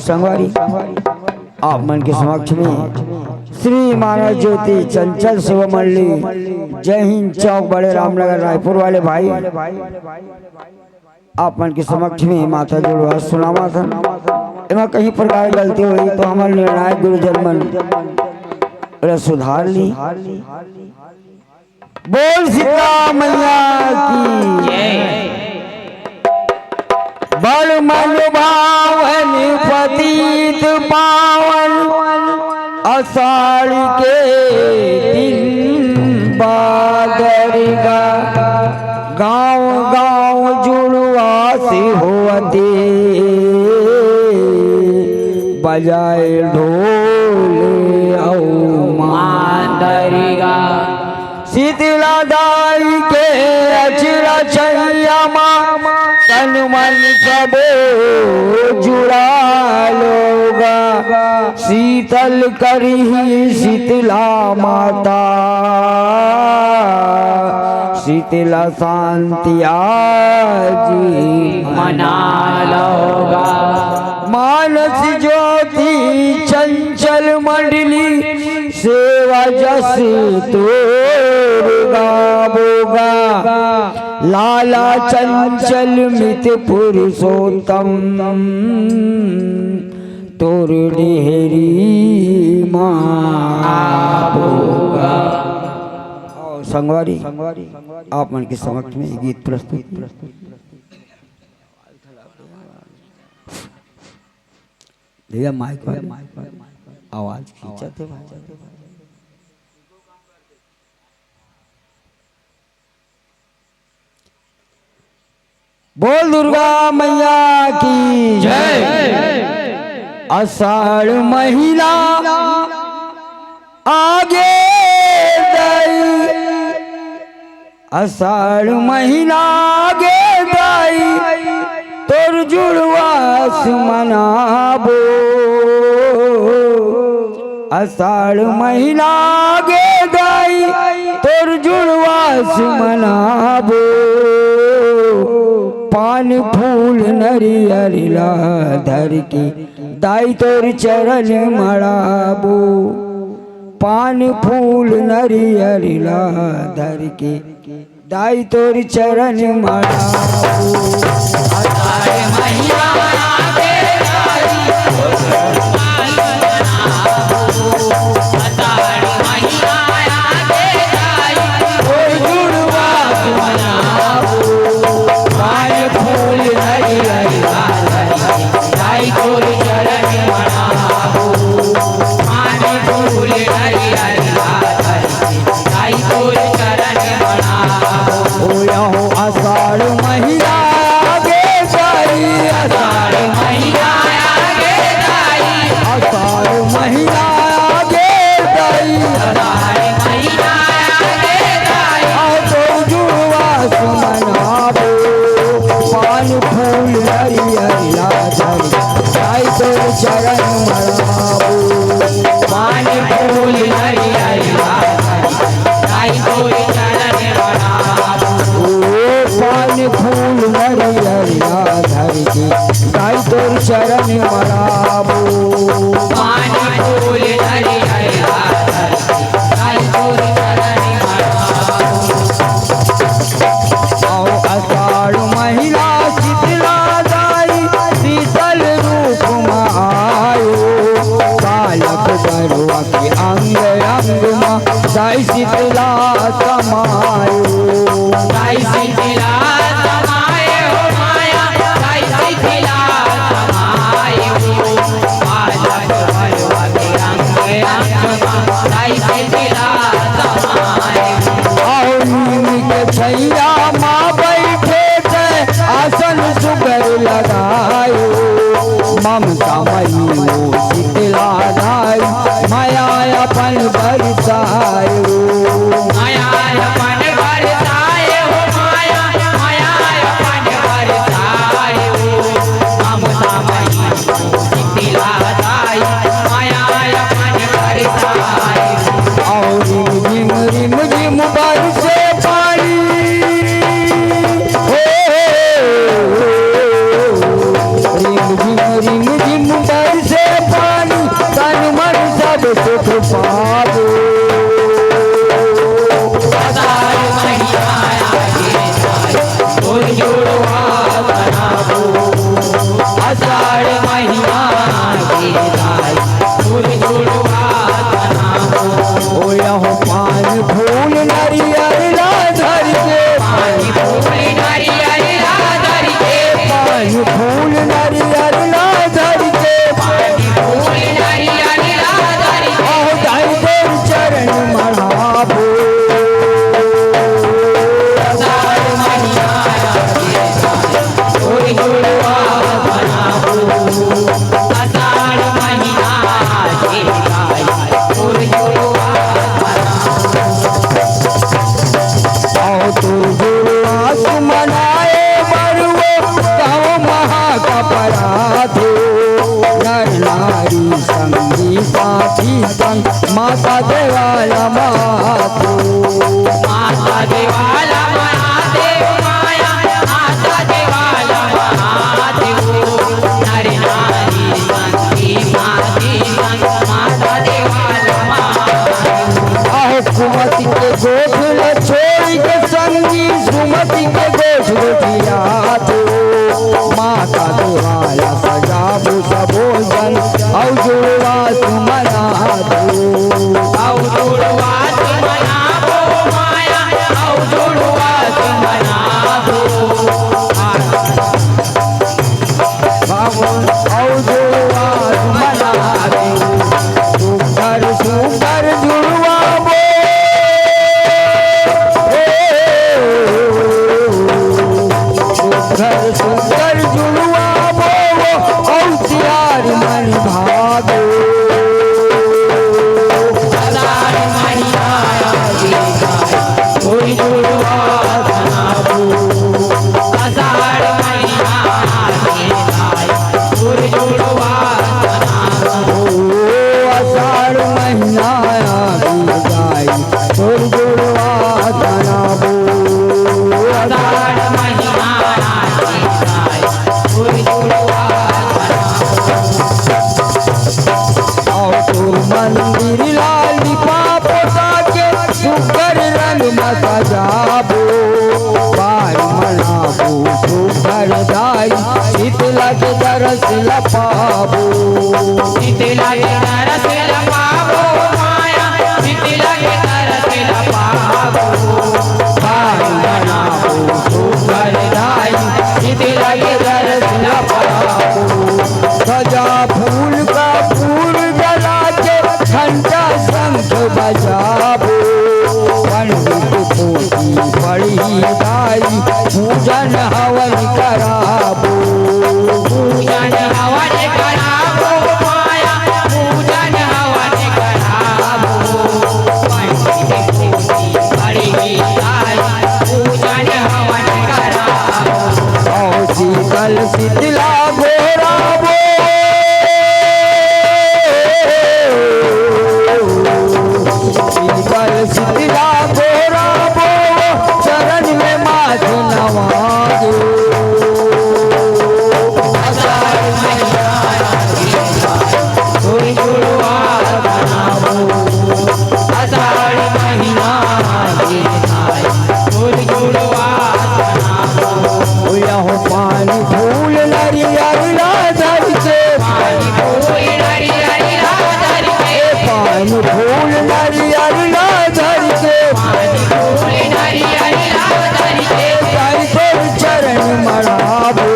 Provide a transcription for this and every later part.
संगवारी आप मन के समक्ष में श्री मानव ज्योति चंचल शिव मंडली जय हिंद चौक बड़े रामनगर रायपुर वाले भाई आप मन के समक्ष में माता जुड़वा सुनावा था। इमा कहीं प्रकार गलती हुई तो हमारे निर्णायक गुरुजन मन सुधार ली। बोल सीता मैया की बड़ मन भावन पतित पावन आषाढ़ के दिन बादरिगा गाँव गाँव जुड़वा से होते बजाए ढोल औ मांदरिगा शीतला दाई के अचरा छैया मामा तन मन सब जुड़ा लोगा शीतल करी शीतला माता शीतला शांति आजी मना लोगा मानस ज्योति चंचल मंडली सेवा जस तोर गावोगा लाला चंचल मित पुरुषोत्तम तोर डेहरी मावोगा। संगवारी आप मन के समक्ष में गीत प्रस्तुत। भैया माइक आवाज खींचते बोल दुर्गा मैया की जय। आषाढ़ महीना आगे दाई आषाढ़ महीना आगे दाई तोर जुड़वास मनाबो आषाढ़ महीना आगे दाई तोर जुड़वास मनाबो पान फूल नरियर धर के दाई तोर चरण मड़ाबो पान फूल नरियर धर के दाई तोर चरण मड़ाबो आषाढ़ महीना आगे आषाढ़ महीना आगे बालक बरुआ के अंग अंग माँ साई शीतला समायो साई शीतला समाये हो माया साई शीतला समाये हो बालक बरुआ के अंग अंग माँ साई शीतला समाये आओ नीम के छैया माँ बैठे थे आसन सुगर लगायो ममता मई शीतला दाई माया अपन बरसायो माया अपन बरसाए हो माया माया अपन बरसाए हो ममता मई शीतला दाई माया अपन बरसाए और रिम रिम रिम बरसे पानी हो रिम रिम बरसे पानी तन मन सब सुख पावो आषाढ़ महीना आगे और जुड़वा बनाबो आषाढ़ महीना आगे और जुड़वा बनाबो ओ यहो पान फूल नरियर धर के पानी फूल नारियल धर के पान फूल नरियर धर के पानी फूल नारियल धर के आओ दाई देव चरण मढ़ाबो आषाढ़ महीना आगे और जुड़वा बनाबो आषाढ़ महीना आगे और जुड़वा आओ तू जुड़वास मनाए बरुओ कहो महाकपराधो नर नारी संगी साथी संग माता देवाला मातो माता देवाला महादेव माया माता देवाला महादेव नर नारी संगी माती संग माता देवाला महादेव आहो कुमति के गोठल छोड़ी के संगी सुमति के गोठल दिया दो माता देवाला सजाबो सबोजन औ जुड़वा तुमना दो औ जुड़वा मनाबो माया औ जुड़वा मनाबो बाबो औ जुड़वा तुमना दो सुंदर सुंदर जुड़वाबो सुंदर सुंदर जुड़वाबो औ तियार मन भागो आषाढ़ महीना आगे और जुड़वा बनाबो आषाढ़ महीना आगे और जुड़वा बनाबो आषाढ़ महीना आगे जाई तोर जुड़वा तनाबो आषाढ़ महीना आगे और जुड़वा आओ तोर मंदिर लाली पापोता के सुकर रंग मसा जाबो पार मनाबो सुकर दाई शीतला के दरस लपाबो शीतला के तरस लपाबो माया शीतला के तरस लपाबो पार मनाबो सुकर दाई शीतला के दरस लपाबो सजा फूल का फूल जला के घंटा शंख बजाबो पंडित पोती पड़ी दाई पूजन हवन कराबो पूजन हवन कराबो फूल नारियल ला धर के फूल नारियल लाओ धर के ताई तोर चरण मढ़ाबो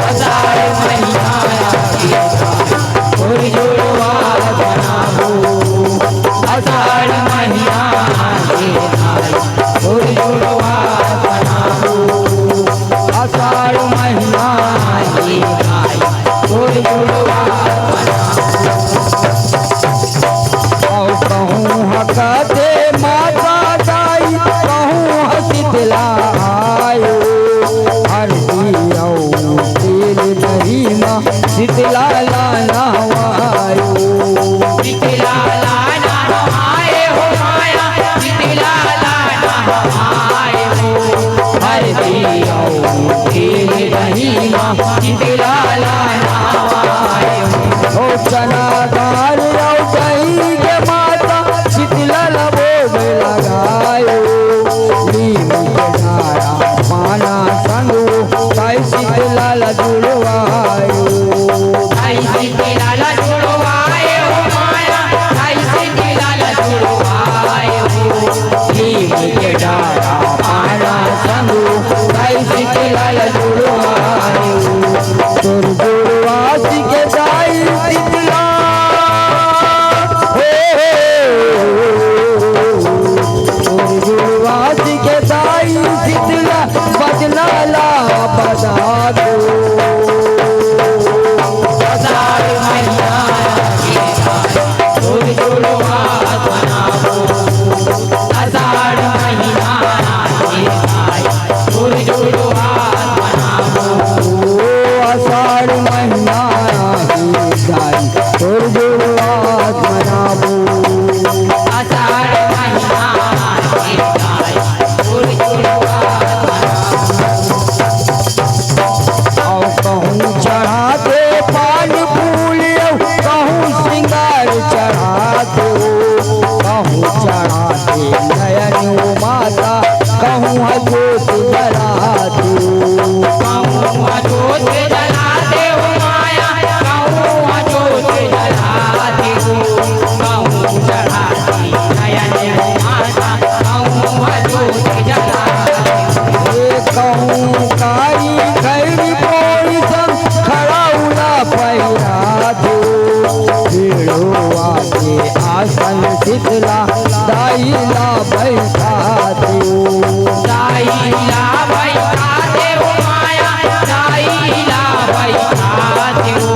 आषाढ़ महीना तोर जुड़वा बनाबो आषाढ़ महीना तोर जुड़वा बनाबो आषाढ़ महीना तोर जुड़वा और कहूँ हकते माता दाई कहूँ हसितलायो हरदी तेल नहीं माँ शीतला लाना वायो शीतला लाना हमारे हो माया शीतला लाना हमारे हो हर दिया तेल नहीं माँ शीतला लाना हमारे हो ओ चना दाल और दही के माता शीतला भोग लगायो नीम के डारा पाना संगो ताई शीतला जुड़वायो आई शीतला ला जुड़वाए हो माया आई शीतला ला जुड़वाए हो नीम के डारा पाना संगो आई शीतला ला जुड़वाए हो तोर जुड़वासी के दाई शीतला तोर जुड़वासी के दाई शीतला बदला ला बजा दो आषाढ़ महीना तोर जुड़वा बनाबो आषाढ़ महीना तोर जुड़वा बनाबो आषाढ़ महीना दाई तोर जुड़वास मनाबो आषाढ़ महीना तोर जुड़वा और कहूँ चढ़ाते पान फूल कहूँ श्रृंगार चढ़ाते कहूँ चढ़ाते नयन माता कहूँ जोत जलाते कहूँ जोत जलाते हो माया कहूँ जोत जलाते हो कहूँ चढ़ाते नयन माता कहूँ जोत जलाते कहूँ कारी खैरी पोरी सब खड़ाउला पैरा दो भेड़ोआ के आसन शीतला दाईला बैठा दो दाईला बैठाते हो माया दाईला बैठाते हो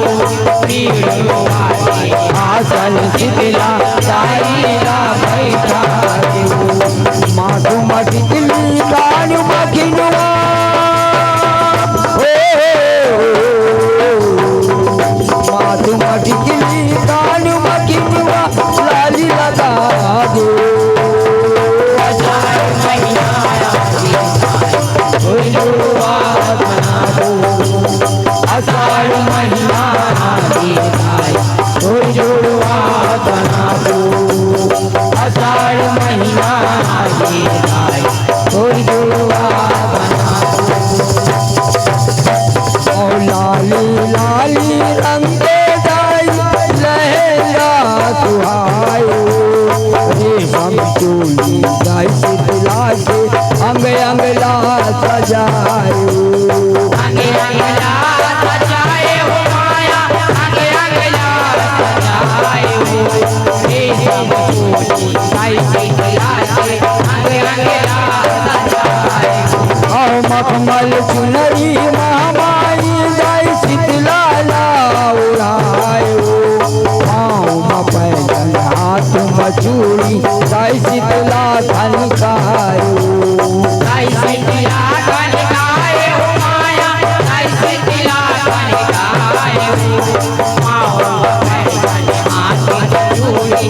पीड़ुआ के आसन शीतला दाईला बैठा दो माधु मटिकली कानु मखिनुआ माधु मटिकली कानु मखिनुआ लाली लगा दो आषाढ़ महीना तोर जुड़वा बनाबो आषाढ़ महीना तोर जुड़वा बनाबो आषाढ़ महीना तोर जुड़वा बनाबो और लाली लाली रंग दाई लहंगा सुहायो रेशम चोली दाई शीतला के अंग अंग ला सजायो अंगे अंगला सजाए हो माया अंगे अंगला सजाए हो हे सब चोली साई शीतला के अंगे अंगला सजाए हो और मखमल चुनरी महामाई दाई शीतला ला उड़ायो पाँव पैदल हाथ मचूड़ी दाई शीतला धनकायो साई शीतला कनकाए हो माया साई शीतला कनकाए हो माओ पैदल हाथ चूड़ी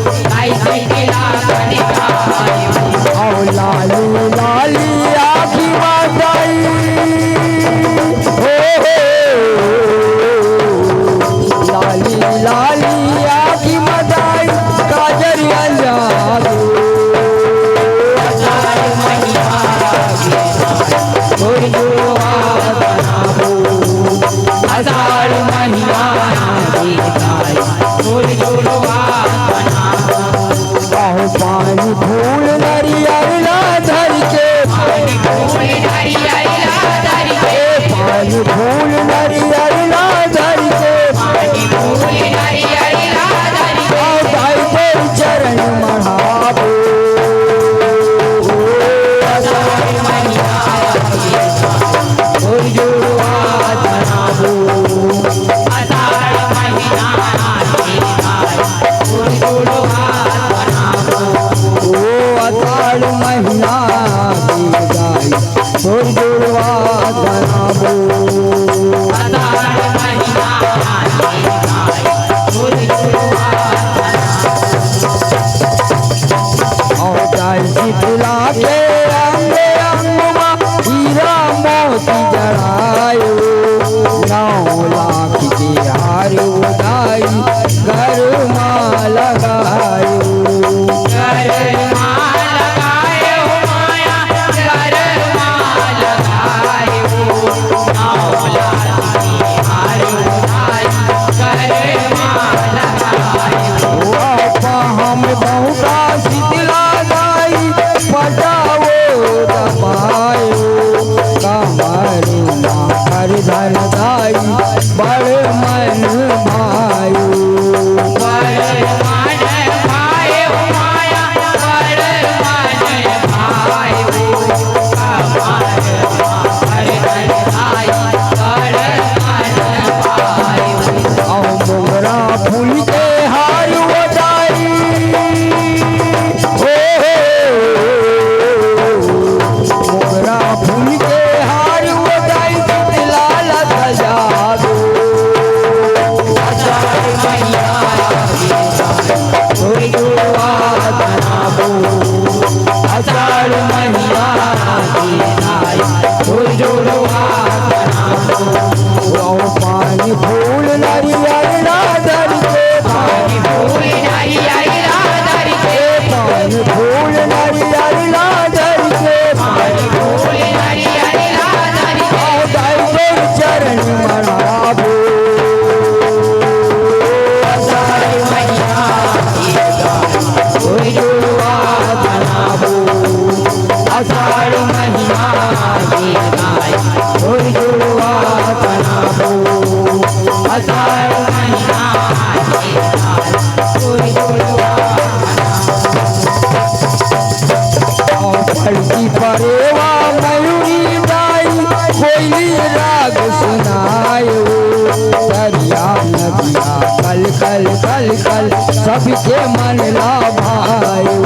लगायो गरमा लगाए हो माया गरमा लगाए हो नावला हार उठाई गरमा लगाए हो आपा हम बहुता शीतला गाई पटाओ दबायो कमरू माखर धन दाई बड़ मन भायो बड़ मन भाए हो माया बड़ मन भाए हो कमर माखर धन दाई बड़ मन भाए हो औ मोगरा फूल के हार उठाई मोगरा फूल के हार उठाई लाल सजा दो आषाढ़ मैया कोई दुआ बनाबो आषाढ़ मैया की नाई कोई दुआ बनाबो औ पानी फूल नारियल राधर के पानी फूल नारियल राधर के पानी फूल नारियल राधर के पानी फूल नारियल राधर के दाई चरण मनाबो आषाढ़ मैया की कोई दुआ बनाबो आषाढ़ मैया की नाई कोई दुआ बनाबो आषाढ़ मैया की नाई कोई दुआ फलती परेवा मयूरी गाई कोयली राग सुनायो दरिया नदिया कल कल कल कल सबके मन लाभायो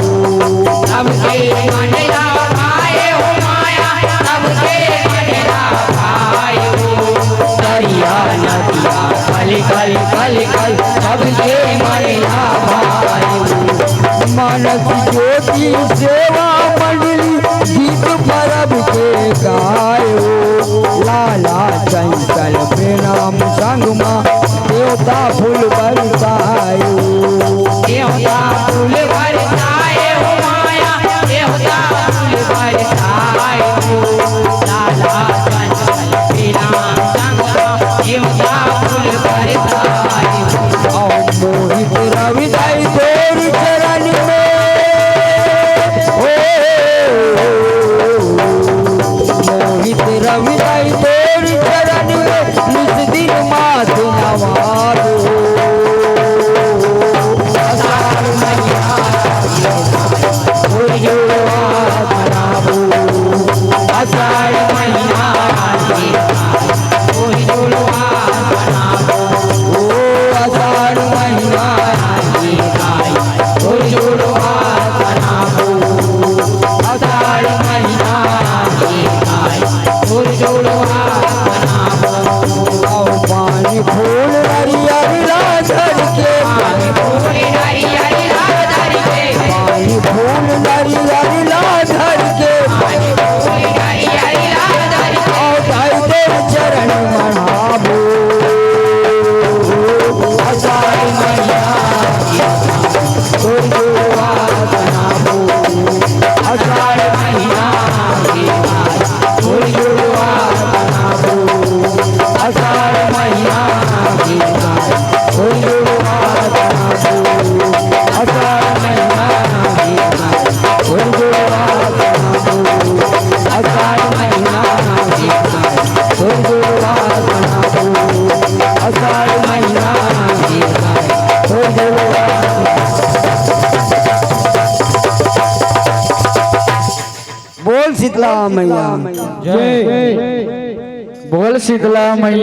सबके मन लाभाए हो माया सबके मन लाभाए हो दरिया नदिया कल कल कल कल सबके मन लाभाए हो मानस ज्योति सेवा मंडली गीत परब के गायो लाला चंचल प्रणाम संग माँ देवता फूल बरसायो देवता फूल बरसाए हो माया देवता फूल बरसाए हो लाला चंचल श्रीराम संग देवता फूल बरसाए हो और मोहित रविदाई तोर चरण में मोहित रविदाई तोर चरण में निस दिन माथ नवारो आषाढ़ मैया कोई जुड़वा बनाबो आषाढ़ मैया कोई जुड़वा बनाबो ओ आषाढ़ महीना कोई जुड़वा बनाबो आषाढ़ मैया कोई जुड़वा बनाबो और पानी फूल हरियर राधर के पानी फूल नारियल राधर के पानी फूल हरियर राधर के पानी फूल नारियल राधर के और दाई तेर चरण मनाबो आषाढ़ मैया कोई जुड़वा बनाबो आषाढ़ मैया कोई जुड़वा बनाबो आषाढ़ मैया कोई जुड़वा बनाबो आषाढ़ मैया कोई जुड़वा बनाबो आषाढ़ मैया कोई जुड़वा बनाबो आषाढ़ मैया कोई जुड़वा बोल शीतला मैया जय बोल शीतला मैया